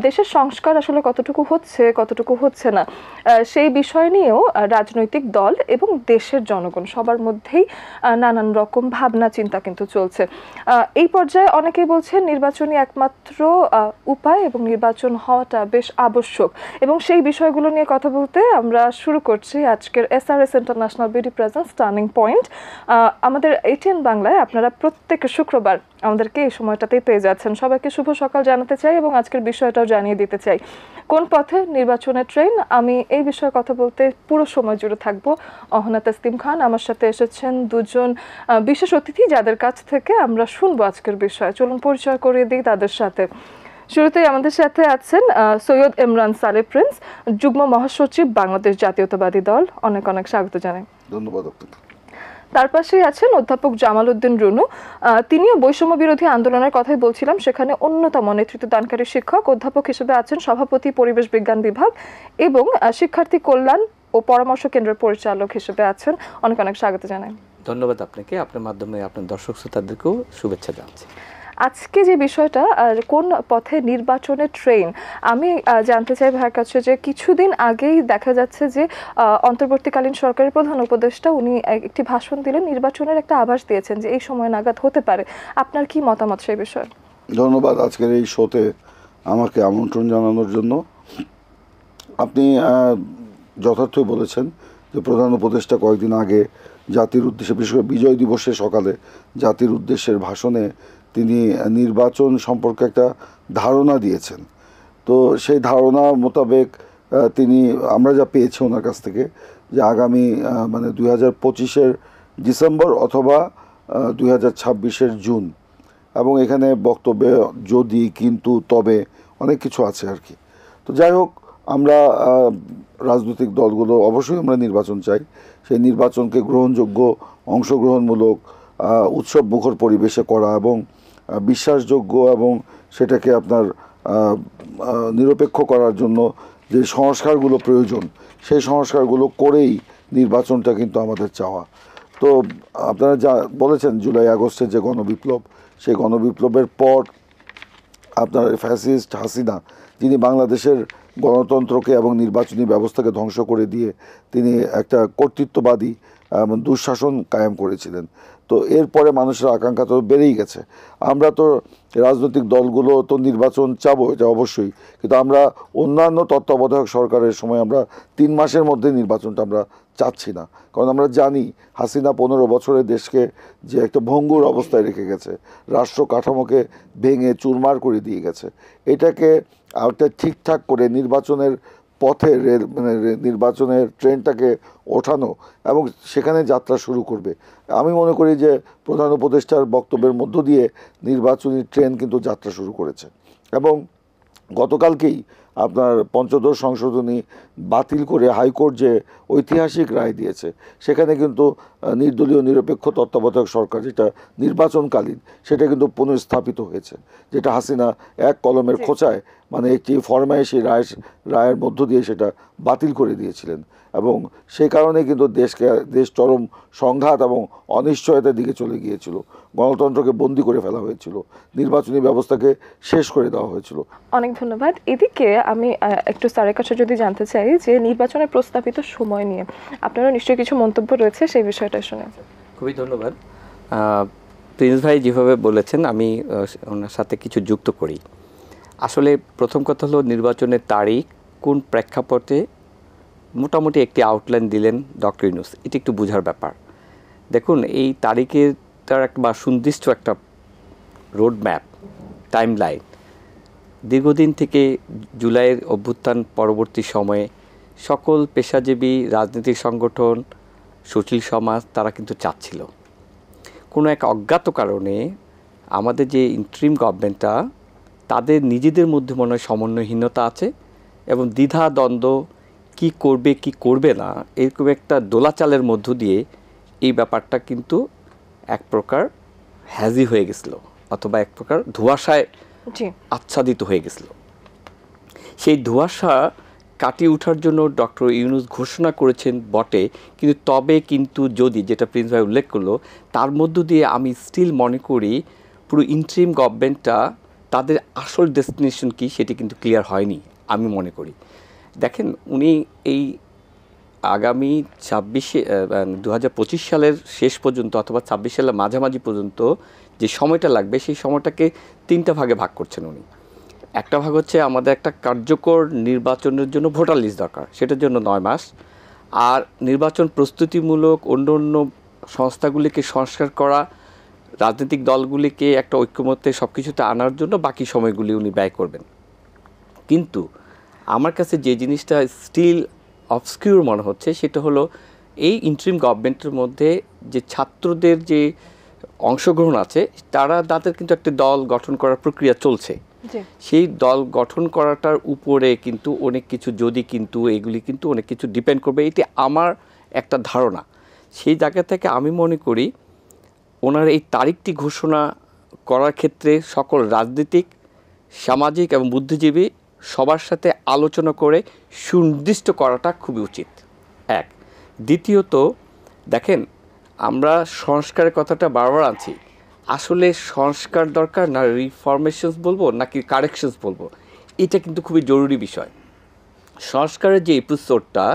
দেশের সংস্কার আসলে কতটুকু হচ্ছে কতটুকু হচ্ছে না সেই বিষয় নিয়েও রাজনৈতিক দল এবং দেশের জনগণ সবার মধ্যেই নানান রকম ভাবনা চিন্তা কিন্তু চলছে। এই পর্যায়ে অনেকেই বলছেন নির্বাচনই একমাত্র উপায় এবং নির্বাচন হওয়াটা বেশ আবশ্যক, এবং সেই বিষয়গুলো নিয়ে কথা বলতে আমরা শুরু করছি আজকের SRS international BD presence turning point. আমাদের ATN বাংলায় আপনারা প্রত্যেক শুক্রবার আমাদেরকে এই সময়টাতেই পেয়ে যাচ্ছেন। সবাইকে শুভ সকাল জানাতে চাই এবং আজকের বিষয়টাও জানিয়ে দিতে চাই। কোন পথে নির্বাচনের ট্রেন, আমি এই বিষয়ে কথা বলতে পুরো সময় জুড়ে থাকবো। অহনা তাসলিম খান, আমার সাথে এসেছেন দুজন বিশেষ অতিথি যাদের কাছ থেকে আমরা শুনবো আজকের বিষয়। চলুন পরিচয় করিয়ে দিই তাদের সাথে। শুরুতেই আমাদের সাথে আছেন সৈয়দ ইমরান সালে প্রিন্স, যুগ্ম মহাসচিব, বাংলাদেশ জাতীয়তাবাদী দল। অনেক অনেক স্বাগত জানাই। ধন্যবাদ। তার পাশেই আছেন অধ্যাপক জামাল উদ্দিন রুনু, তিনিও বৈষম্য বিরোধী আন্দোলনের কথাই বলছিলাম, সেখানে অন্যতম নেতৃত্ব দানকারী শিক্ষক। অধ্যাপক হিসেবে আছেন সভাপতি, পরিবেশ বিজ্ঞান বিভাগ এবং শিক্ষার্থী কল্যাণ ও পরামর্শ কেন্দ্রের পরিচালক হিসেবে আছেন। অনেক অনেক স্বাগত জানাই। ধন্যবাদ আপনাকে, আপনার মাধ্যমে আপনার দর্শক শ্রোতাদেরকেও শুভেচ্ছা জানাচ্ছি। আজকে যে বিষয়টা কোন পথে নির্বাচনের ট্রেন, আমি জানতে চাই ভাইয়ের কাছে যে কিছুদিন আগেই দেখা যাচ্ছে যে অন্তর্বর্তীকালীন সরকারের প্রধান উপদেষ্টা উনি একটি ভাষণ দিলেন, নির্বাচনের একটা আভাস দিয়েছেন যে এই সময় নাগাদ হতে পারে। আপনার কি মতামত সেই বিষয়ে? ধন্যবাদ আজকের এই শোতে আমাকে আমন্ত্রণ জানানোর জন্য। আপনি যথার্থই বলেছেন যে প্রধান উপদেষ্টা কয়েকদিন আগে জাতির উদ্দেশ্যে, বিশেষ করে বিজয় দিবসের সকালে জাতির উদ্দেশ্যের ভাষণে তিনি নির্বাচন সম্পর্কে একটা ধারণা দিয়েছেন। তো সেই ধারণা মোতাবেক আমরা যা পেয়েছি ওনার কাছ থেকে যে আগামী 2025-এর ডিসেম্বর অথবা 2026-এর জুন, এবং এখানে বক্তব্যে যদি, কিন্তু, তবে অনেক কিছু আছে আর কি। তো যাই হোক, আমরা রাজনৈতিক দলগুলো অবশ্যই আমরা নির্বাচন চাই। সেই নির্বাচনকে গ্রহণযোগ্য, অংশগ্রহণমূলক, উৎসব মুখর পরিবেশে করা এবং বিশ্বাসযোগ্য এবং সেটাকে আপনার নিরপেক্ষ করার জন্য যে সংস্কারগুলো প্রয়োজন সেই সংস্কারগুলো করেই নির্বাচনটা কিন্তু আমাদের চাওয়া। তো আপনারা যা বলেছেন জুলাই আগস্টের যে গণবিপ্লব, সেই গণবিপ্লবের পর আপনার ফ্যাসিস্ট হাসিনা, যিনি বাংলাদেশের গণতন্ত্রকে এবং নির্বাচনী ব্যবস্থাকে ধ্বংস করে দিয়ে তিনি একটা কর্তৃত্ববাদী দুঃশাসন কায়েম করেছিলেন। তো এরপরে মানুষের আকাঙ্ক্ষা তো বেড়েই গেছে। আমরা তো রাজনৈতিক দলগুলো তো নির্বাচন চাবো, এটা অবশ্যই, কিন্তু আমরা অন্যান্য তত্ত্বাবধায়ক সরকারের সময় আমরা 3 মাসের মধ্যে নির্বাচনটা আমরা চাচ্ছি না। কারণ আমরা জানি হাসিনা 15 বছরে দেশকে যে একটা ভঙ্গুর অবস্থায় রেখে গেছে, রাষ্ট্র কাঠামোকে ভেঙে চুরমার করে দিয়ে গেছে। এটাকে একটা ঠিকঠাক করে নির্বাচনের পথে নির্বাচনের ট্রেনটাকে ওঠানো এবং সেখানে যাত্রা শুরু করবে। আমি মনে করি যে প্রধান উপদেষ্টার বক্তব্যের মধ্য দিয়ে নির্বাচনী ট্রেন কিন্তু যাত্রা শুরু করেছে। এবং গতকালকেই আপনার পঞ্চদশ সংশোধনী বাতিল করে হাইকোর্ট যে ঐতিহাসিক রায় দিয়েছে, সেখানে কিন্তু নির্দলীয় নিরপেক্ষ তত্ত্বাবধায়ক সরকার যেটা নির্বাচনকালীন, সেটা কিন্তু পুনঃস্থাপিত হয়েছে, যেটা হাসিনা এক কলমের খোঁচায় একটি ফরমায়েশি রায়ের মধ্য দিয়ে সেটা বাতিল করে দিয়েছিলেন। এবং সেই কারণে কিন্তু দেশ চরম সংঘাত এবং অনিশ্চয়তার দিকে চলে গিয়েছিল। গণতন্ত্রকে বন্দী করে ফেলা হয়েছিল, নির্বাচনী ব্যবস্থাকে শেষ করে দেওয়া হয়েছিল। অনেক ধন্যবাদ। এদিকে আমি একটু স্যারের কাছে যদি জানতে চাই যে নির্বাচনের প্রস্তাবিত সময় নিয়ে আপনারা নিশ্চয়ই কিছু মন্তব্য রয়েছে, সেই বিষয়টা শুনে। খুবই ধন্যবাদ। প্রিন্স ভাই যেভাবে বলেছেন আমি ওনার সাথে কিছু যুক্ত করি। আসলে প্রথম কথা হলো নির্বাচনের তারিখ কোন প্রেক্ষাপটে মোটামুটি একটি আউটলাইন দিলেন ডক্টর ইউনূস, এটি একটু বোঝার ব্যাপার। দেখুন, এই তারিখের তার একটা সুনির্দিষ্ট একটা রোড ম্যাপ, টাইম লাইন দীর্ঘদিন থেকে জুলাইয়ের অভ্যুত্থান পরবর্তী সময়ে সকল পেশাজীবী রাজনৈতিক সংগঠন, সুশীল সমাজ তারা কিন্তু চাচ্ছিল। কোনো এক অজ্ঞাত কারণে আমাদের যে ইন্টারিম গভর্নমেন্টটা, তাদের নিজেদের মধ্যে মনে হয় সমন্বয়হীনতা আছে এবং দ্বিধা দ্বন্দ্ব, কি করবে কি করবে না, এরকম একটা দোলাচালের মধ্য দিয়ে এই ব্যাপারটা কিন্তু এক প্রকার হ্যাজি হয়ে গেছিল, অথবা এক প্রকার ধোঁয়াশায় আচ্ছাদিত হয়ে গেছিল। সেই ধোঁয়াশা কাটিয়ে ওঠার জন্য ডক্টর ইউনূস ঘোষণা করেছেন বটে, কিন্তু তবে কিন্তু যদি, যেটা প্রিন্স ভাই উল্লেখ করলো, তার মধ্য দিয়ে আমি স্টিল মনে করি পুরো ইন্টারিম গভর্নমেন্টটা তাদের আসল ডেস্টিনেশন কী সেটি কিন্তু ক্লিয়ার হয়নি আমি মনে করি। দেখেন উনি এই আগামী 2025 সালের শেষ পর্যন্ত অথবা 26 সালের মাঝামাঝি পর্যন্ত যে সময়টা লাগবে সেই সময়টাকে 3টা ভাগে ভাগ করছেন উনি। একটা ভাগ হচ্ছে আমাদের একটা কার্যকর নির্বাচনের জন্য ভোটার লিস্ট দরকার, সেটার জন্য 9 মাস। আর নির্বাচন প্রস্তুতিমূলক অন্য অন্য সংস্থাগুলিকে সংস্কার করা, রাজনৈতিক দলগুলিকে একটা ঐক্যমত্যে সব কিছুতে আনার জন্য বাকি সময়গুলি উনি ব্যয় করবেন। কিন্তু আমার কাছে যে জিনিসটা স্টিল অবস্কিউর মনে হচ্ছে সেটা হলো এই ইন্টারিম গভর্নমেন্টের মধ্যে যে ছাত্রদের যে অংশগ্রহণ আছে, তাদের কিন্তু একটা দল গঠন করার প্রক্রিয়া চলছে। সেই দল গঠন করাটার উপরে কিন্তু অনেক কিছু এগুলি কিন্তু অনেক কিছু ডিপেন্ড করবে, এটি আমার একটা ধারণা। সেই জায়গা থেকে আমি মনে করি ওনার এই তারিখটি ঘোষণা করার ক্ষেত্রে সকল রাজনীতিক, সামাজিক এবং বুদ্ধিজীবী সবার সাথে আলোচনা করে সুনির্দিষ্ট করাটা খুবই উচিত। এক। দ্বিতীয়ত দেখেন, আমরা সংস্কারের কথাটা বারবার আনছি, আসলে সংস্কার দরকার না রিফরমেশনস বলবো নাকি কারেকশনস বলবো, এটা কিন্তু খুবই জরুরি বিষয়। সংস্কারের যে এপিসোডটা,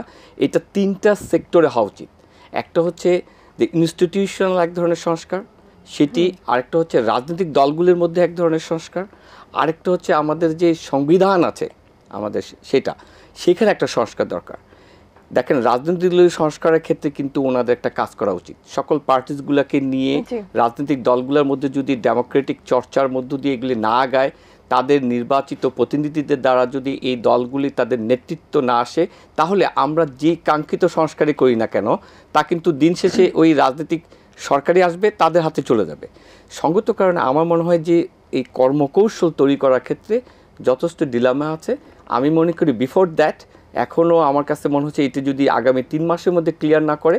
এটা 3টা সেক্টরে হওয়া উচিত। একটা হচ্ছে যে ইনস্টিটিউশনাল এক ধরনের সংস্কার, সেটি আরেকটা হচ্ছে রাজনৈতিক দলগুলির মধ্যে এক ধরনের সংস্কার, আরেকটা হচ্ছে আমাদের যে সংবিধান আছে আমাদের সেখানে একটা সংস্কার দরকার। দেখেন রাজনৈতিক সংস্কারের ক্ষেত্রে কিন্তু ওনাদের একটা কাজ করা উচিত, সকল পার্টিসগুলোকে নিয়ে রাজনৈতিক দলগুলোর মধ্যে যদি ডেমোক্রেটিক চর্চার মধ্য দিয়ে এগুলি না আগায়, তাদের নির্বাচিত প্রতিনিধিদের দ্বারা যদি এই দলগুলি তাদের নেতৃত্ব না আসে, তাহলে আমরা যে কাঙ্ক্ষিত সংস্কারই করি না কেন তা কিন্তু দিন শেষে ওই রাজনৈতিক সরকারই আসবে, তাদের হাতে চলে যাবে। সঙ্গত কারণে আমার মনে হয় যে এই কর্মকৌশল তৈরি করার ক্ষেত্রে যথেষ্ট ডিলেমা আছে। আমি মনে করি বিফোর দ্যাট এখনও আমার কাছে মনে হচ্ছে এটি যদি আগামী 3 মাসের মধ্যে ক্লিয়ার না করে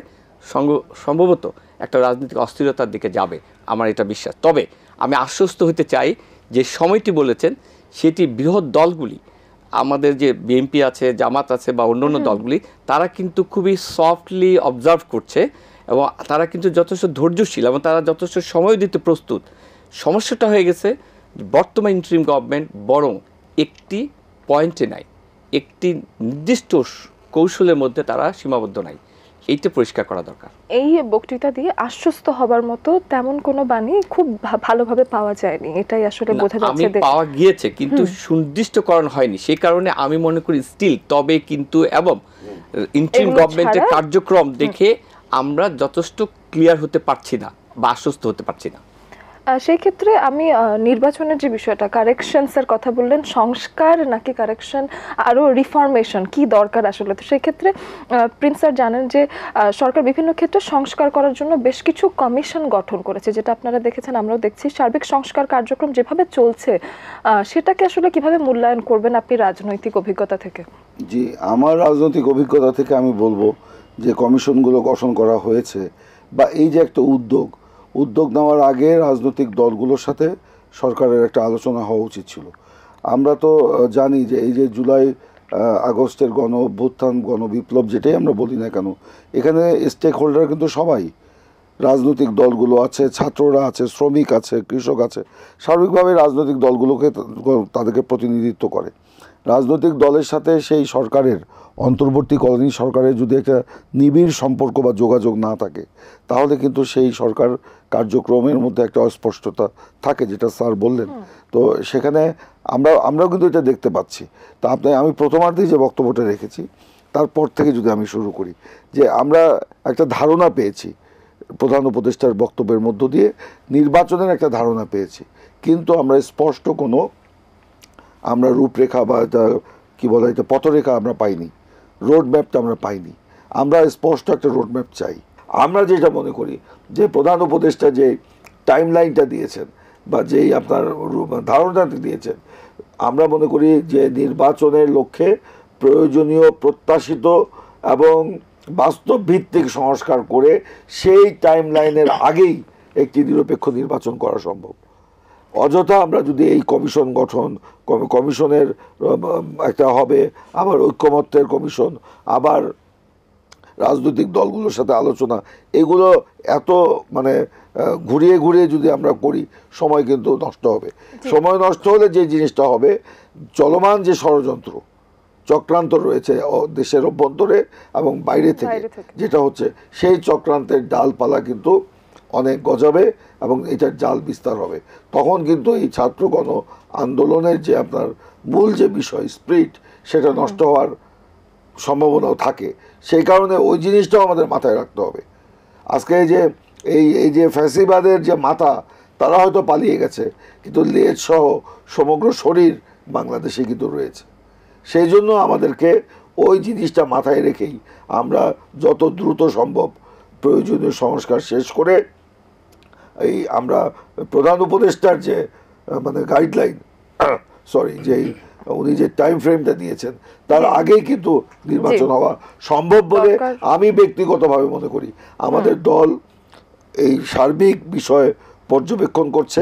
সম্ভবত একটা রাজনৈতিক অস্থিরতার দিকে যাবে, আমার এটা বিশ্বাস। তবে আমি আশ্বস্ত হতে চাই যে সময়টি বলেছেন সেটি বৃহৎ দলগুলি, আমাদের যে বিএনপি আছে, জামাত আছে বা অন্যান্য দলগুলি, তারা কিন্তু খুবই সফটলি অবজার্ভ করছে এবং তারা কিন্তু যথেষ্ট ধৈর্যশীল এবং তারা যথেষ্ট সময় দিতে প্রস্তুত। সমস্যাটা হয়ে গেছে বর্তমান ইন্টারিম গভর্নমেন্ট বরং একটি পয়েন্টে নাই, একটি নির্দিষ্ট কৌশলের মধ্যে তারা সীমাবদ্ধ নাই, এইটা পরিষ্কার করা দরকার। এই বক্তৃতা দিয়ে আশ্বস্ত হবার মতো তেমন কোনো বাণী খুব ভালোভাবে পাওয়া যায়নি, এটাই আসলে বোঝা যাচ্ছে। পাওয়া গিয়েছে কিন্তু সুনির্দিষ্টকরণ হয়নি, সেই কারণে আমি মনে করি স্টিল তবে কিন্তু এবং ইন্টারিম গভর্নমেন্টের কার্যক্রম দেখে আমরা যথেষ্ট ক্লিয়ার হতে পারছি না বা আশ্বস্ত হতে পারছি না। সেই ক্ষেত্রে আমি নির্বাচনের যে বিষয়টা, কারেকশনসের কথা বললেন, সংস্কার নাকি কারেকশন, আরও রিফরমেশন কি দরকার আসলে, তো সেই ক্ষেত্রে প্রিন্স স্যার জানেন যে সরকার বিভিন্ন ক্ষেত্রে সংস্কার করার জন্য বেশ কিছু কমিশন গঠন করেছে, যেটা আপনারা দেখেছেন, আমরাও দেখছি। সার্বিক সংস্কার কার্যক্রম যেভাবে চলছে সেটাকে আসলে কিভাবে মূল্যায়ন করবেন আপনি রাজনৈতিক অভিজ্ঞতা থেকে? জি, আমার রাজনৈতিক অভিজ্ঞতা থেকে আমি বলবো যে কমিশনগুলো গঠন করা হয়েছে বা এই যে একটা উদ্যোগ নেওয়ার আগে রাজনৈতিক দলগুলোর সাথে সরকারের একটা আলোচনা হওয়া উচিত ছিল। আমরা তো জানি যে এই যে জুলাই আগস্টের গণ অভ্যুত্থান, গণবিপ্লব যেটাই আমরা বলি না কেন, এখানে স্টেক হোল্ডার কিন্তু সবাই, রাজনৈতিক দলগুলো আছে, ছাত্ররা আছে, শ্রমিক আছে, কৃষক আছে, স্বাভাবিকভাবে রাজনৈতিক দলগুলোকে তাদেরকে প্রতিনিধিত্ব করে। রাজনৈতিক দলের সাথে সেই সরকারের, অন্তর্বর্তীকালীন সরকারের যদি একটা নিবিড় সম্পর্ক বা যোগাযোগ না থাকে, তাহলে কিন্তু সেই সরকার কার্যক্রমের মধ্যে একটা অস্পষ্টতা থাকে, যেটা স্যার বললেন। তো সেখানে আমরাও কিন্তু এটা দেখতে পাচ্ছি। তা আমি প্রথমার্ধেই যে বক্তব্যটা রেখেছি তারপর থেকে যদি আমি শুরু করি, যে আমরা একটা ধারণা পেয়েছি প্রধান উপদেষ্টার বক্তব্যের মধ্য দিয়ে, নির্বাচনের একটা ধারণা পেয়েছি, কিন্তু আমরা স্পষ্ট কোনো রূপরেখা বা এটা কী বলা, এটা পথরেখা আমরা পাইনি, রোড ম্যাপটা আমরা পাইনি। আমরা স্পষ্ট একটা রোড ম্যাপ চাই। আমরা যেটা মনে করি যে প্রধান উপদেষ্টা যে টাইম লাইনটা দিয়েছেন বা যেই আপনার ধারণাটা দিয়েছেন, আমরা মনে করি যে নির্বাচনের লক্ষ্যে প্রয়োজনীয়, প্রত্যাশিত এবং বাস্তব ভিত্তিক সংস্কার করে সেই টাইম লাইনের আগেই একটি নিরপেক্ষ নির্বাচন করা সম্ভব। অযথা আমরা যদি এই কমিশন গঠন, কমিশনের একটা হবে, আবার ঐক্যমত্যের কমিশন, আবার রাজনৈতিক দলগুলোর সাথে আলোচনা, এগুলো এত মানে ঘুরিয়ে ঘুরিয়ে যদি আমরা করি সময় কিন্তু নষ্ট হবে। সময় নষ্ট হলে যে জিনিসটা হবে, চলমান যে ষড়যন্ত্র চক্রান্ত রয়েছে দেশের অভ্যন্তরে এবং বাইরে থেকে যেটা হচ্ছে, সেই চক্রান্তের ডালপালা কিন্তু অনেক গজাবে এবং এটার জাল বিস্তার হবে। তখন কিন্তু এই ছাত্রগণ আন্দোলনের যে আপনার মূল যে বিষয় স্পিরিট, সেটা নষ্ট হওয়ার সম্ভাবনাও থাকে। সেই কারণে ওই জিনিসটাও আমাদের মাথায় রাখতে হবে। আজকে এই যে ফ্যাসিবাদের যে মাথা, তারা হয়তো পালিয়ে গেছে, কিন্তু লেজ সহ সমগ্র শরীর বাংলাদেশে কিন্তু রয়েছে। সেই জন্য আমাদেরকে ওই জিনিসটা মাথায় রেখেই আমরা যত দ্রুত সম্ভব প্রয়োজনীয় সংস্কার শেষ করে এই আমরা প্রধান উপদেষ্টার যে মানে গাইডলাইন উনি যে টাইম ফ্রেমটা দিয়েছেন, তার আগেই কিন্তু নির্বাচন হওয়া সম্ভব বলে আমি ব্যক্তিগতভাবে মনে করি। আমাদের দল এই সার্বিক বিষয় পর্যবেক্ষণ করছে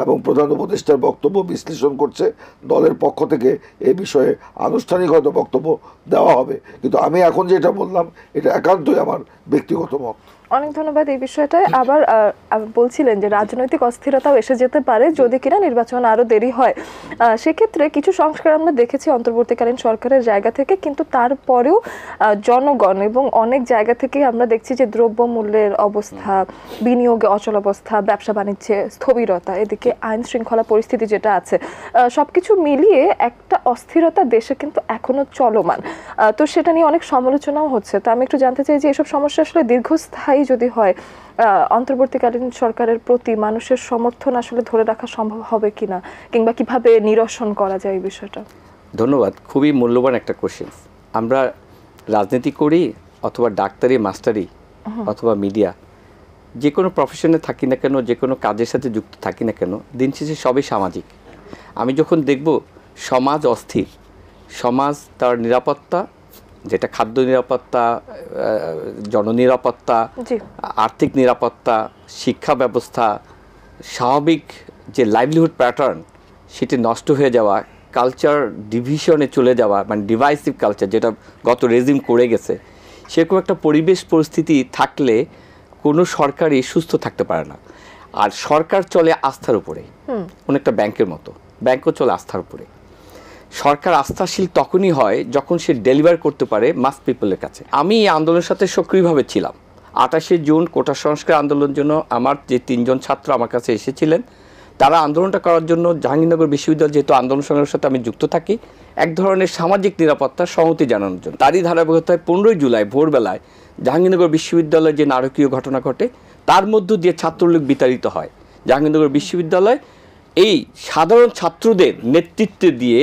এবং প্রধান উপদেষ্টার বক্তব্য বিশ্লেষণ করছে। দলের পক্ষ থেকে এ বিষয়ে আনুষ্ঠানিক হয়তো বক্তব্য দেওয়া হবে, কিন্তু আমি এখন যেটা বললাম এটা একান্তই আমার ব্যক্তিগত মত। অনেক ধন্যবাদ এই বিষয়টায়। আবার বলছিলেন যে রাজনৈতিক অস্থিরতাও এসে যেতে পারে যদি কিনা নির্বাচন আরো দেরি হয়। সেক্ষেত্রে কিছু সংস্কার আমরা দেখেছি অন্তর্বর্তীকালীন সরকারের জায়গা থেকে, কিন্তু তারপরেও জনগণ এবং অনেক জায়গা থেকে আমরা দেখছি যে দ্রব্যমূল্যের অবস্থা, বিনিয়োগে অচলাবস্থা, ব্যবসা বাণিজ্যে স্থবিরতা, এদিকে আইন শৃঙ্খলা পরিস্থিতি যেটা আছে, সবকিছু মিলিয়ে একটা অস্থিরতা দেশে কিন্তু এখনো চলমান। তো সেটা নিয়ে অনেক সমালোচনাও হচ্ছে। তো আমি একটু জানতে চাই যে এসব সমস্যা আসলে দীর্ঘস্থায়ী যদি হয়, অন্তর্বর্তীকালীন সরকারের প্রতি মানুষের সমর্থন আসলে ধরে রাখা সম্ভব হবে কিনা, কিংবা কিভাবে নিরসন করা যায় এই বিষয়টা? ধন্যবাদ, খুবই মূল্যবান একটা কোশ্চেন। আমরা রাজনীতি করি অথবা ডাক্তারি, মাস্টারি অথবা মিডিয়া, যে কোনো প্রফেশনে থাকি না কেন, যে কোনো কাজের সাথে যুক্ত থাকি না কেন, দিন শেষে সবই সামাজিক। আমি যখন দেখব সমাজ অস্থির, সমাজ তার নিরাপত্তা, যেটা খাদ্য নিরাপত্তা, জননিরাপত্তা, আর্থিক নিরাপত্তা, শিক্ষা ব্যবস্থা, স্বাভাবিক যে লাইভলিহুড প্যাটার্ন, সেটি নষ্ট হয়ে যাওয়া, কালচার ডিভিশনে চলে যাওয়া, মানে ডিভাইসিভ কালচার যেটা গত রেজিম করে গেছে, সেরকম একটা পরিবেশ পরিস্থিতি থাকলে কোনো সরকারই সুস্থ থাকতে পারে না। আর সরকার চলে আস্থার উপরে, অনেকটা ব্যাংকের মতো, ব্যাংকও চলে আস্থার উপরে। সরকার আস্থাশীল তখনই হয় যখন সে ডেলিভার করতে পারে মাস পিপলের কাছে। আমি এই আন্দোলনের সাথে সক্রিয়ভাবে ছিলাম। 28শে জুন কোটা সংস্কার আন্দোলনের জন্য আমার যে 3 জন ছাত্র আমার কাছে এসেছিলেন, তারা আন্দোলনটা করার জন্য জাহাঙ্গীরনগর বিশ্ববিদ্যালয়, যেহেতু আন্দোলন সংগ্রামের সাথে আমি যুক্ত থাকি, এক ধরনের সামাজিক নিরাপত্তার সংহতি জানানোর জন্য। তারই ধারাবাহিকতায় 15 জুলাই ভোরবেলায় জাহাঙ্গীরনগর বিশ্ববিদ্যালয়ে যে নারকীয় ঘটনা ঘটে, তার মধ্য দিয়ে ছাত্রলীগ বিতাড়িত হয়। জাহাঙ্গীরনগর বিশ্ববিদ্যালয় এই সাধারণ ছাত্রদের নেতৃত্বে দিয়ে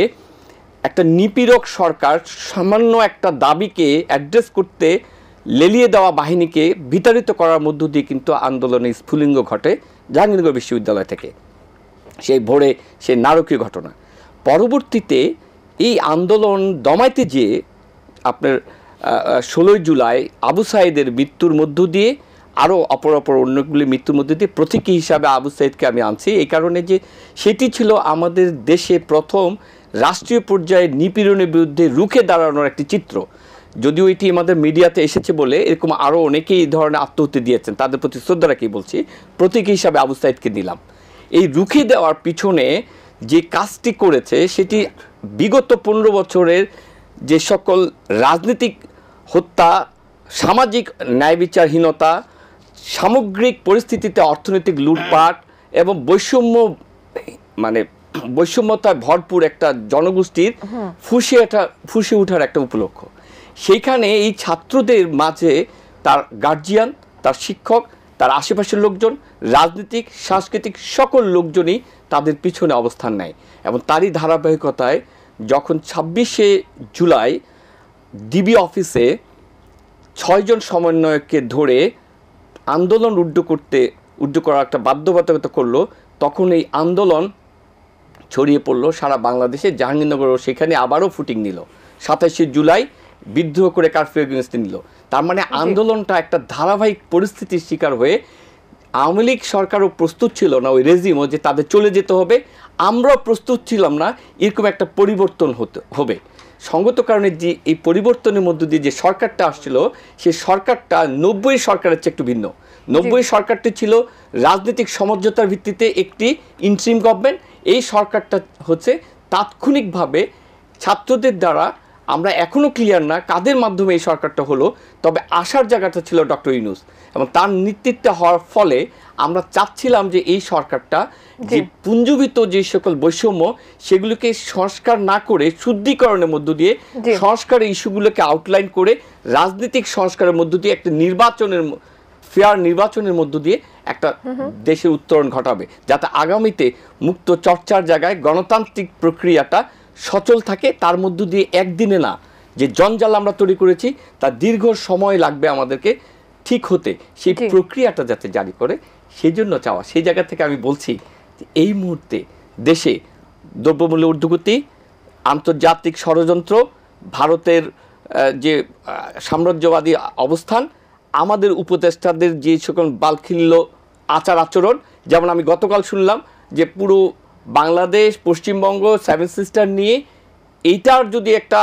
একটা নিপীড়ক সরকার সামান্য একটা দাবিকে অ্যাড্রেস করতে লেলিয়ে দেওয়া বাহিনীকে বিতাড়িত করার মধ্য দিয়ে কিন্তু আন্দোলনের স্ফুলিঙ্গ ঘটে জাহাঙ্গীরনগর বিশ্ববিদ্যালয় থেকে। সেই ভোরে সেই নারকীয় ঘটনা, পরবর্তীতে এই আন্দোলন দমাইতে যেয়ে আপনার 16 জুলাই আবু সাঈদের মৃত্যুর মধ্য দিয়ে, আরও অপর অন্যগুলি মৃত্যুর মধ্যে দিয়ে প্রতীকী হিসাবে আবু সাঈদকে আমি আনছি এই কারণে যে সেটি ছিল আমাদের দেশে প্রথম রাষ্ট্রীয় পর্যায়ে নিপীড়নের বিরুদ্ধে রুখে দাঁড়ানোর একটি চিত্র। যদিও এটি আমাদের মিডিয়াতে এসেছে বলে এরকম আরও অনেকেই এই ধরনের আত্মহত্যা দিয়েছেন, তাদের প্রতি শ্রদ্ধা রাখি বলছি, প্রতীকী হিসাবে আবু সাঈদকে দিলাম। এই রুখে দেওয়ার পিছনে যে কাজটি করেছে সেটি বিগত 15 বছরের যে সকল রাজনৈতিক হত্যা, সামাজিক ন্যায় বিচারহীনতা, সামগ্রিক পরিস্থিতিতে অর্থনৈতিক লুটপাট এবং বৈষম্যতায় ভরপুর একটা জনগোষ্ঠীর ফুঁসে ওঠার একটা উপলক্ষ। সেইখানে এই ছাত্রদের মাঝে তার গার্জিয়ান, তার শিক্ষক, তার আশেপাশের লোকজন, রাজনৈতিক সাংস্কৃতিক সকল লোকজনই তাদের পিছনে অবস্থান নেয়। এবং তারই ধারাবাহিকতায় যখন 26শে জুলাই ডিবি অফিসে 6 জন সমন্বয়ককে ধরে আন্দোলন উড্ড করার একটা বাধ্যবাধকতা করলো, তখন এই আন্দোলন ছড়িয়ে পড়লো সারা বাংলাদেশে। জাহাঙ্গীরনগরও সেখানে আবারও ফুটিং নিল, 27শে জুলাই বিদ্রোহ করে কারফিউ এগেইনস্টে নিল। তার মানে আন্দোলনটা একটা ধারাবাহিক পরিস্থিতির শিকার হয়ে আওয়ামী লীগ সরকারও প্রস্তুত ছিল না, ওই রেজিমও, যে তাদের চলে যেতে হবে, আমরাও প্রস্তুত ছিলাম না এরকম একটা পরিবর্তন হবে। সঙ্গত কারণে যে এই পরিবর্তনের মধ্য দিয়ে যে সরকারটা আসছিল, সেই সরকারটা 90 সরকারের চেয়ে একটু ভিন্ন। 90 সরকারটি ছিল রাজনৈতিক সমঝোতার ভিত্তিতে একটি ইন্টারিম গভর্নমেন্ট। এই সরকারটা হচ্ছে তাৎক্ষণিকভাবে ছাত্রদের দ্বারা, আমরা এখনও ক্লিয়ার না কাদের মাধ্যমে এই সরকারটা হলো, তবে আসার জায়গাটা ছিল ডক্টর ইউনূস, এবং তার নেতৃত্বে হওয়ার ফলে আমরা চাচ্ছিলাম যে এই সরকারটা যে পুঞ্জীভূত যে সকল বৈষম্য সেগুলোকে সংস্কার না করে শুদ্ধিকরণের মধ্য দিয়ে সংস্কারের ইস্যুগুলোকে আউটলাইন করে রাজনৈতিক সংস্কারের মধ্য দিয়ে একটা ফেয়ার নির্বাচনের মধ্য দিয়ে একটা দেশের উত্তরণ ঘটাবে, যাতে আগামীতে মুক্ত চর্চার জায়গায় গণতান্ত্রিক প্রক্রিয়াটা সচল থাকে। তার মধ্য দিয়ে একদিনে না, যে জঞ্জাল আমরা তৈরি করেছি তা দীর্ঘ সময় লাগবে আমাদেরকে ঠিক হতে, সেই প্রক্রিয়াটা যাতে জারি করে, সেই জন্য চাওয়া। সেই জায়গা থেকে আমি বলছি যে এই মুহূর্তে দেশে দ্রব্যমূল্য ঊর্ধ্বগতি, আন্তর্জাতিক ষড়যন্ত্র, ভারতের যে সাম্রাজ্যবাদী অবস্থান, আমাদের উপদেষ্টাদের যে সকল বালখিল্য আচার আচরণ, যেমন আমি গতকাল শুনলাম যে পুরো বাংলাদেশ, পশ্চিমবঙ্গ, সেভেন সিস্টার নিয়ে এইটার যদি একটা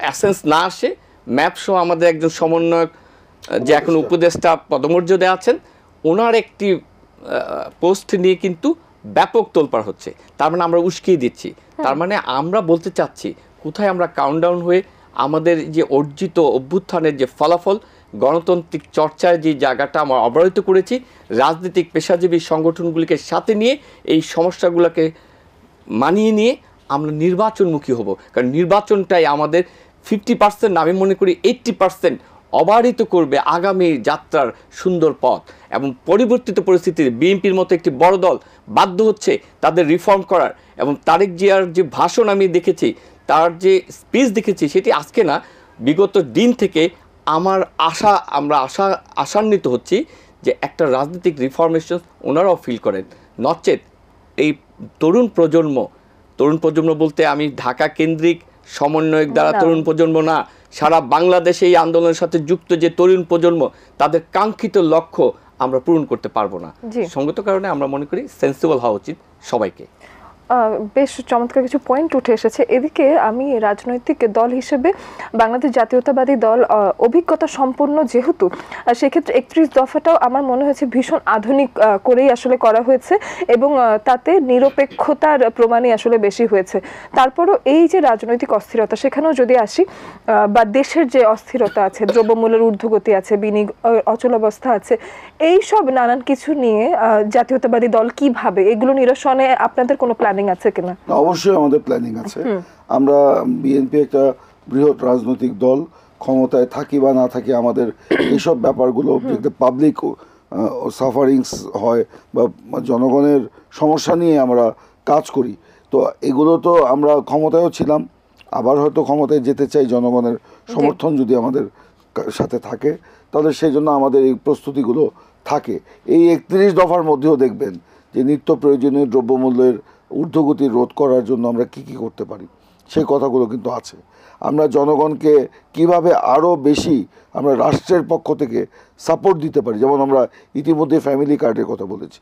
অ্যাসেন্স না আসে, ম্যাপ সহ আমাদের একজন সমন্বয়ক যে এখন উপদেষ্টা পদমর্যাদায় আছেন, ওনার একটি পোস্ট নিয়ে কিন্তু ব্যাপক তোলপাড় হচ্ছে। তার মানে আমরা উস্কিয়ে দিচ্ছি। তার মানে আমরা বলতে চাচ্ছি কোথায় আমরা কাউন্টডাউন হয়ে আমাদের যে অর্জিত অভ্যুত্থানের যে ফলাফল, গণতান্ত্রিক চর্চার যে জায়গাটা আমরা অবহিত করেছি, রাজনৈতিক পেশাজীবী সংগঠনগুলিকে সাথে নিয়ে এই সমস্যাগুলোকে মানিয়ে নিয়ে আমরা নির্বাচনমুখী হব। কারণ নির্বাচনটাই আমাদের 50%, আমি মনে করি 80% অবারিত করবে আগামী যাত্রার সুন্দর পথ। এবং পরিবর্তিত পরিস্থিতিতে বিএনপির মতো একটি বড় দল বাধ্য হচ্ছে তাদের রিফর্ম করার, এবং তারেক জিয়ার যে ভাষণ আমি দেখেছি, তার যে স্পিচ দেখেছি, সেটি আজকে না, বিগত দিন থেকে আমরা আশান্বিত হচ্ছি যে একটা রাজনৈতিক রিফরমেশন ওনারাও ফিল করেন। নচেত এই তরুণ প্রজন্ম বলতে আমি ঢাকা কেন্দ্রিক সমন্বয়ক দ্বারা তরুণ প্রজন্ম না, সারা বাংলাদেশে এই আন্দোলনের সাথে যুক্ত যে তরুণ প্রজন্ম, তাদের কাঙ্ক্ষিত লক্ষ্য আমরা পূরণ করতে পারবো না। সঙ্গত কারণে আমরা মনে করি সেন্সিবল হওয়া উচিত সবাইকে। বেশ চমৎকার কিছু পয়েন্ট উঠে এসেছে। এদিকে আমি রাজনৈতিক দল হিসেবে বাংলাদেশ জাতীয়তাবাদী দল অভিজ্ঞতা সম্পন্ন, যেহেতু সেক্ষেত্রে 31 দফাটাও আমার মনে হয়েছে ভীষণ আধুনিক করেই আসলে করা হয়েছে, এবং তাতে নিরপেক্ষতার প্রমাণই আসলে বেশি হয়েছে। তারপরও এই যে রাজনৈতিক অস্থিরতা, সেখানেও যদি আসি, বা দেশের যে অস্থিরতা আছে, দ্রব্যমূল্যের ঊর্ধ্বগতি আছে, বিনিয়োগ অচলাবস্থা আছে, এই সব নানান কিছু নিয়ে জাতীয়তাবাদী দল কিভাবে এগুলো নিরসনে আপনাদের কোনো প্ল্যানিং আছে কিনা? অবশ্যই আমাদের প্ল্যানিং আছে। আমরা বিএনপি একটা বৃহৎ রাজনৈতিক দল, ক্ষমতায় থাকি বা না থাকি আমাদের এইসব ব্যাপারগুলো পাবলিক সাফারিংস হয় বা জনগণের সমস্যা নিয়ে আমরা কাজ করি। তো এগুলো তো আমরা ক্ষমতায়ও ছিলাম, আবার হয়তো ক্ষমতায় যেতে চাই, জনগণের সমর্থন যদি আমাদের সাথে থাকে তাহলে সেই জন্য আমাদের এই প্রস্তুতিগুলো থাকে। এই 31 দফার মধ্যেও দেখবেন যে নিত্য প্রয়োজনীয় দ্রব্যমূল্যের ঊর্ধ্বগতি রোধ করার জন্য আমরা কি করতে পারি সেই কথাগুলো কিন্তু আছে। আমরা জনগণকে কিভাবে আরও বেশি আমরা রাষ্ট্রের পক্ষ থেকে সাপোর্ট দিতে পারি, যেমন আমরা ইতিমধ্যে ফ্যামিলি কার্ডের কথা বলেছি।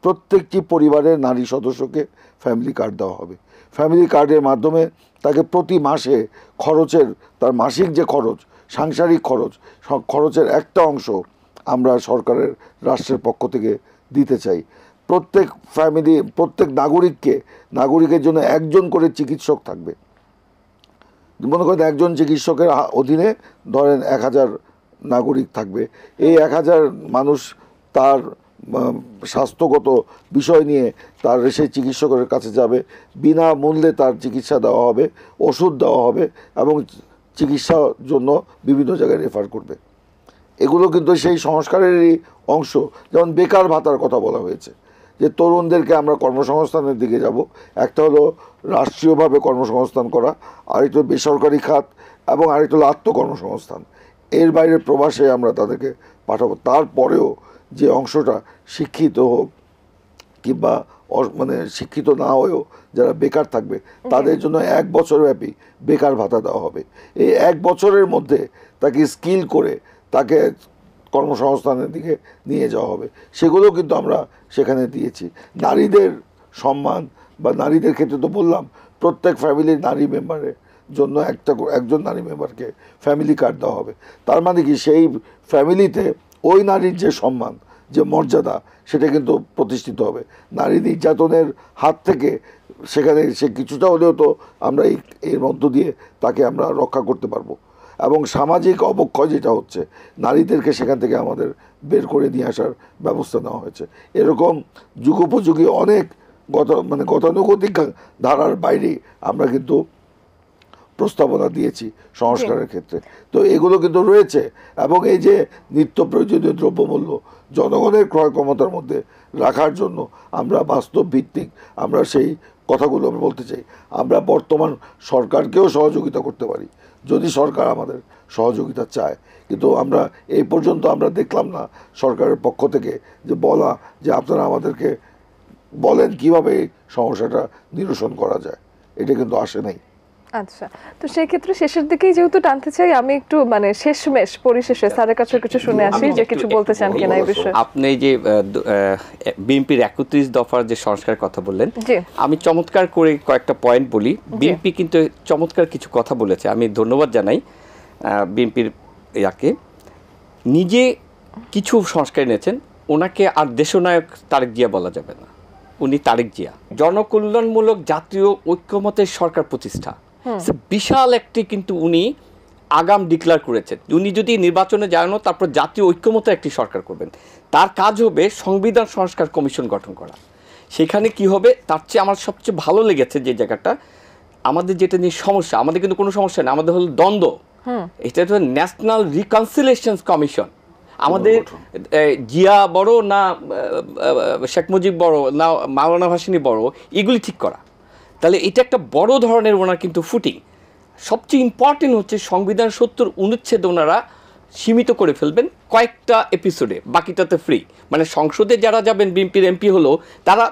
প্রত্যেকটি পরিবারের নারী সদস্যকে ফ্যামিলি কার্ড দেওয়া হবে। ফ্যামিলি কার্ডের মাধ্যমে তাকে প্রতি মাসে তার মাসিক যে খরচ, সাংসারিক খরচের একটা অংশ আমরা রাষ্ট্রের পক্ষ থেকে দিতে চাই। প্রত্যেক নাগরিকের জন্য একজন করে চিকিৎসক থাকবে। মনে করেন একজন চিকিৎসকের অধীনে ধরেন 1000 নাগরিক থাকবে। এই 1000 মানুষ তার স্বাস্থ্যগত বিষয় নিয়ে সেই চিকিৎসকের কাছে যাবে, বিনামূল্যে তার চিকিৎসা দেওয়া হবে, ওষুধ দেওয়া হবে এবং চিকিৎসার জন্য বিভিন্ন জায়গায় রেফার করবে। এগুলো কিন্তু সেই সংস্কারেরই অংশ। যেমন বেকার ভাতার কথা বলা হয়েছে, যে তরুণদেরকে আমরা কর্মসংস্থানের দিকে যাব। একটা হলো রাষ্ট্রীয়ভাবে কর্মসংস্থান করা, আরেকটা বেসরকারি খাত, এবং আরেকটা হলো আত্মকর্মসংস্থান। এর বাইরে প্রবাসে আমরা তাদেরকে পাঠাবো। তারপরেও যে অংশটা শিক্ষিত হোক কিংবা শিক্ষিত না হয়েও যারা বেকার থাকবে তাদের জন্য 1 বছর ব্যাপী বেকার ভাতা দেওয়া হবে। এই 1 বছরের মধ্যে তাকে স্কিল করে তাকে কর্মসংস্থানের দিকে নিয়ে যাওয়া হবে। সেগুলো কিন্তু আমরা সেখানে দিয়েছি। নারীদের সম্মান বা নারীদের ক্ষেত্রে তো বললাম, প্রত্যেক ফ্যামিলির নারী মেম্বারের জন্য একজন নারী মেম্বারকে ফ্যামিলি কার্ড দেওয়া হবে। তার মানে কি সেই ফ্যামিলিতে ওই নারীর যে সম্মান, যে মর্যাদা, সেটা কিন্তু প্রতিষ্ঠিত হবে। নারী নির্যাতনের হাত থেকে সেখানে সে কিছুটা হলেও তো আমরা এর মধ্য দিয়ে তাকে আমরা রক্ষা করতে পারবো। এবং সামাজিক অবক্ষয় যেটা হচ্ছে, নারীদেরকে সেখান থেকে আমাদের বের করে নিয়ে আসার ব্যবস্থা নেওয়া হয়েছে। এরকম যুগোপযোগী অনেক গতানুগতিক ধারার বাইরে আমরা কিন্তু প্রস্তাবনা দিয়েছি সংস্কারের ক্ষেত্রে। তো এগুলো কিন্তু রয়েছে। এবং এই যে নিত্য প্রয়োজনীয় দ্রব্যমূল্য জনগণের ক্রয় ক্ষমতার মধ্যে রাখার জন্য আমরা বাস্তব ভিত্তিক আমরা সেই কথাগুলো আমরা বলতে চাই। আমরা বর্তমান সরকারকেও সহযোগিতা করতে পারি যদি সরকার আমাদের সহযোগিতা চায়, কিন্তু আমরা এই পর্যন্ত আমরা দেখলাম না সরকারের পক্ষ থেকে যে বলা যে আপনারা আমাদেরকে বলেন কিভাবে এই সমস্যাটা নিরসন করা যায়, এটা কিন্তু আসে নাই। আচ্ছা, তো সেই ক্ষেত্রে শেষের দিকেই যেহেতু টানতে চাই, আমি একটু শেষমেশ পরিশেষে স্যারের কাছে কিছু শুনে আসি যে কিছু বলতে চান কিনা এই বিষয়ে। আপনি যে বিএনপির 31 দফার যে সংস্কার কথা বললেন, আমি চমৎকার করে কয়েকটা পয়েন্ট বলি। বিএনপি কিন্তু চমৎকার কিছু কথা বলেছে, আমি ধন্যবাদ জানাই বিএনপির ইয়াকে। নিজে কিছু সংস্কার এনেছেন, ওনাকে আর দেশনায়ক তারেক জিয়া বলা যাবে না, উনি তারেক জিয়া। জনকল্যাণমূলক জাতীয় ঐক্যমতের সরকার প্রতিষ্ঠা, বিশাল একটি কিন্তু উনি আগাম ডিক্লেয়ার করেছেন। উনি যদি নির্বাচনে যান তারপর জাতীয় ঐক্যমতের একটি সরকার করবেন, তার কাজ হবে সংবিধান সংস্কার কমিশন গঠন করা। সেখানে কি হবে, তার চেয়ে আমার সবচেয়ে ভালো লেগেছে যে জায়গাটা, আমাদের যেটা নিয়ে সমস্যা, আমাদের কিন্তু কোনো সমস্যা নেই, আমাদের হলো দ্বন্দ্ব। এটা হচ্ছে ন্যাশনাল রিকনসিলিয়েশন কমিশন। আমাদের জিয়া বড় না শেখ মুজিব বড় না মাওলানা ভাসানী বড়, এগুলি ঠিক করা। তাহলে এটা একটা বড় ধরনের ওনার কিন্তু ফুটিং। সবচেয়ে ইম্পর্টেন্ট হচ্ছে সংবিধান 70 অনুচ্ছেদ ওনারা সীমিত করে ফেলবেন কয়েকটা এপিসোডে, বাকিটাতে ফ্রি। মানে সংসদে যারা যাবেন বিএনপির এমপি হলো, তারা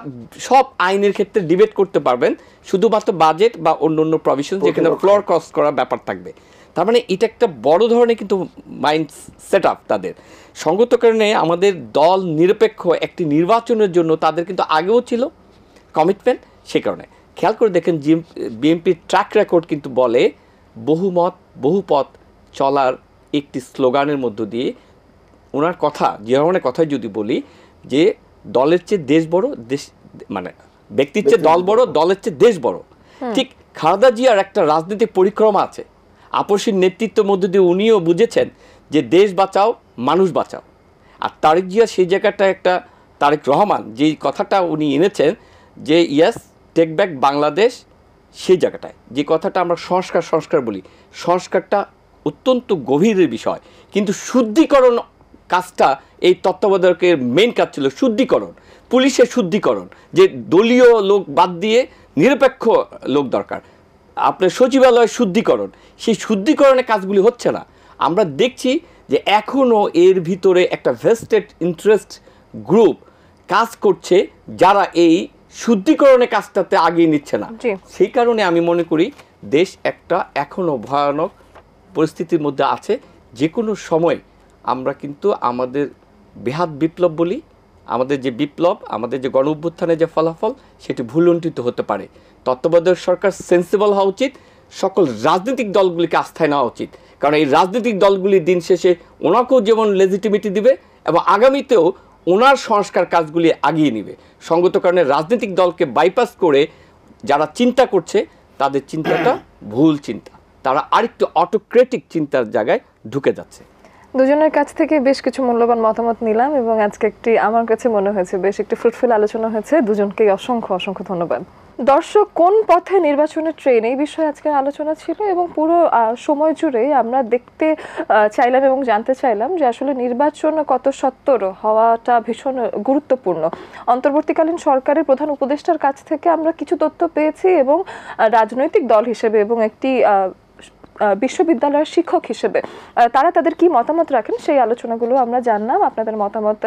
সব আইনের ক্ষেত্রে ডিবেট করতে পারবেন, শুধুমাত্র বাজেট বা অন্য অন্য প্রভিশন যেখানে ফ্লোর ক্রস করার ব্যাপার থাকবে। তার মানে এটা একটা বড় ধরনের কিন্তু মাইন্ড সেট আপ তাদের। সঙ্গত কারণে আমাদের দল নিরপেক্ষ একটি নির্বাচনের জন্য তাদের কিন্তু আগেও ছিল কমিটমেন্ট। সে কারণে খেয়াল করে দেখেন বিএনপির ট্র্যাক রেকর্ড কিন্তু বলে বহুমত বহুপথ চলার একটি স্লোগানের মধ্য দিয়ে ওনার কথা, যে ধরনের কথাই যদি বলি যে দলের চেয়ে দেশ বড়, দেশ মানে ব্যক্তির চেয়ে দল বড়, দলের চেয়ে দেশ বড়। ঠিক খালেদা জিয়ার একটা রাজনৈতিক পরিক্রমা আছে, আপসীর নেতৃত্বের মধ্য দিয়ে উনিও বুঝেছেন যে দেশ বাঁচাও মানুষ বাঁচাও। আর তারেক জিয়া সেই জায়গাটা একটা, তারেক রহমান যেই কথাটা উনি এনেছেন যে ইয়েস টেক ব্যাক বাংলাদেশ, সেই জায়গাটায় যে কথাটা আমরা সংস্কার বলি, সংস্কারটা অত্যন্ত গভীরের বিষয়। কিন্তু শুদ্ধিকরণ কাজটা এই তত্ত্বাবধায়কের মেইন কাজ ছিল শুদ্ধিকরণ, পুলিশের শুদ্ধিকরণ, যে দলীয় লোক বাদ দিয়ে নিরপেক্ষ লোক দরকার। আপনার সচিবালয় শুদ্ধিকরণ, সেই শুদ্ধিকরণের কাজগুলি হচ্ছে না। আমরা দেখছি যে এখনও এর ভিতরে একটা ভেস্টেড ইন্টারেস্ট গ্রুপ কাজ করছে, যারা এই শুদ্ধিকরণের কাজটাতে আগিয়ে নিচ্ছে না। সেই কারণে আমি মনে করি দেশ একটা এখনও ভয়ানক পরিস্থিতির মধ্যে আছে। যে কোনো সময় আমরা কিন্তু আমাদের বৃহৎ বিপ্লব বলি, আমাদের যে বিপ্লব, আমাদের যে গণ অভ্যুত্থানের যে ফলাফল, সেটি ভুলুণ্ঠিত হতে পারে। তত্ত্বাবধায়ক সরকার সেন্সিবল হওয়া উচিত, সকল রাজনৈতিক দলগুলিকে আস্থায় নেওয়া উচিত। কারণ এই রাজনৈতিক দলগুলি দিন শেষে ওনাকেও যেমন লেজিটিমিটি দিবে এবং আগামীতেও ওনার সংস্কার কাজগুলি আগিয়ে নেবে। সঙ্গত কারণে রাজনৈতিক দলকে বাইপাস করে যারা চিন্তা করছে, তাদের চিন্তাটা ভুল চিন্তা, তারা আরেকটু অটোক্রেটিক চিন্তার জায়গায় ঢুকে যাচ্ছে। দুজনের কাছ থেকে বেশ কিছু মূল্যবান মতামত নিলাম এবং আজকে আমার কাছে মনে হয়েছে বেশ একটি ফ্রুটফুল আলোচনা হয়েছে। দুজনকেই অসংখ্য ধন্যবাদ। দর্শক, কোন পথে নির্বাচনের ট্রেন, এই বিষয়ে আজকের আলোচনা ছিল এবং পুরো সময় জুড়েই আমরা দেখতে চাইলাম এবং জানতে চাইলাম যে আসলে নির্বাচন কত সত্বর হওয়াটা ভীষণ গুরুত্বপূর্ণ। অন্তর্বর্তীকালীন সরকারের প্রধান উপদেষ্টার কাছ থেকে আমরা কিছু তথ্য পেয়েছি এবং রাজনৈতিক দল হিসেবে এবং একটি বিশ্ববিদ্যালয়ের শিক্ষক হিসেবে তারা তাদের কি মতামত রাখেন সেই আলোচনাগুলো আমরা জানলাম। আপনাদের মতামত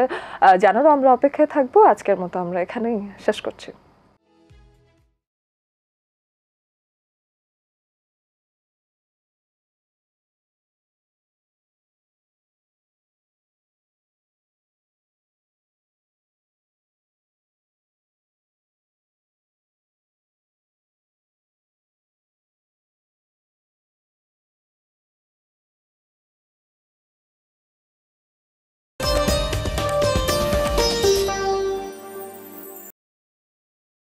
জানারও আমরা অপেক্ষায় থাকবো। আজকের মতো আমরা এখানেই শেষ করছি।